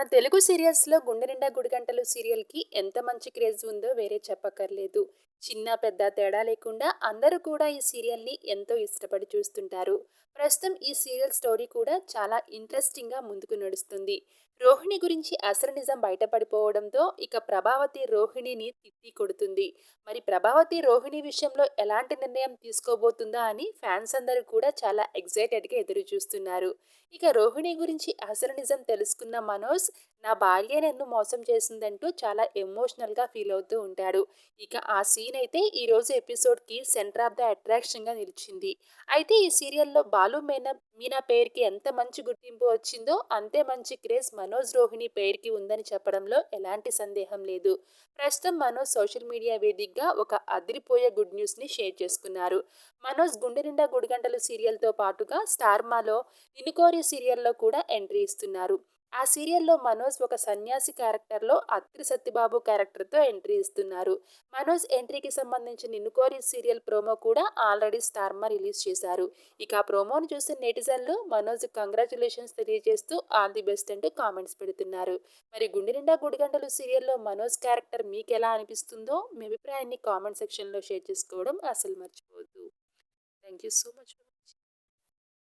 మన తెలుగు సీరియల్స్‌లో 'గుండె నిండా గుడిగంటలు' సీరియల్‌కి ఎంత మంచి క్రేజ్ ఉందో వేరే చెప్పక్కర్లేదు. చిన్న, పెద్ద తేడా లేకుండా అందరూ కూడా ఈ సీరియల్‌ని ఎంతో ఇష్టపడి చూస్తుంటారు. ప్రస్తుతం ఈ సీరియల్ స్టోరీ కూడా చాలా ఇంట్రెస్టింగ్‌గా ముందుకు నడుస్తుంది. రోహిణి గురించి అసలు నిజం బయటపడిపోవడంతో ఇక ప్రభావతి రోహిణిని తిట్టి కొడుతుంది. మరి ప్రభావతి రోహిణి విషయంలో ఎలాంటి నిర్ణయం తీసుకోబోతుందా అని ఫ్యాన్స్ అందరూ కూడా చాలా ఎక్సైటెడ్‌గా ఎదురు చూస్తున్నారు. ఇక రోహిణి గురించి అసలు నిజం తెలుసుకున్న మనోజ్ నా భార్య నన్ను మోసం చేసిందంటూ చాలా ఎమోషనల్గా ఫీల్ అవుతూ ఉంటాడు. ఇక ఆ సీన్ అయితే ఈరోజు ఎపిసోడ్కి సెంటర్ ఆఫ్ ద అట్రాక్షన్గా నిలిచింది. అయితే ఈ సీరియల్లో మీనా పేరుకి ఎంత మంచి గుర్తింపు వచ్చిందో అంతే మంచి క్రేజ్ మనోజ్ రోహిణి పేరుకి ఉందని చెప్పడంలో ఎలాంటి సందేహం లేదు. ప్రస్తుతం మనోజ్ సోషల్ మీడియా వేదికగా ఒక అదిరిపోయే గుడ్ న్యూస్ని షేర్ చేసుకున్నారు. మనోజ్ గుండె నిండా గుడిగంటలు సీరియల్తో పాటుగా స్టార్మాలో నిన్నుకోరి సీరియల్లో కూడా ఎంట్రీ ఇస్తున్నారు. ఆ సీరియల్లో మనోజ్ ఒక సన్యాసి క్యారెక్టర్లో అత్రి సత్యబాబు క్యారెక్టర్తో ఎంట్రీ ఇస్తున్నారు. మనోజ్ ఎంట్రీకి సంబంధించి నిన్నుకోరి సీరియల్ ప్రోమో కూడా ఆల్రెడీ స్టార్మా రిలీజ్ చేశారు. ఇక ఆ ప్రోమోను చూసిన నెటిజన్లు మనోజ్ కంగ్రాచులేషన్స్ తెలియజేస్తూ ఆల్ ది బెస్ట్ అంటూ కామెంట్స్ పెడుతున్నారు. మరి గుండె నిండా గుడిగంటలు సీరియల్లో మనోజ్ క్యారెక్టర్ మీకు ఎలా అనిపిస్తుందో మీ అభిప్రాయాన్ని కామెంట్ సెక్షన్లో షేర్ చేసుకోవడం అసలు మర్చిపోవద్దు. Thank you so much.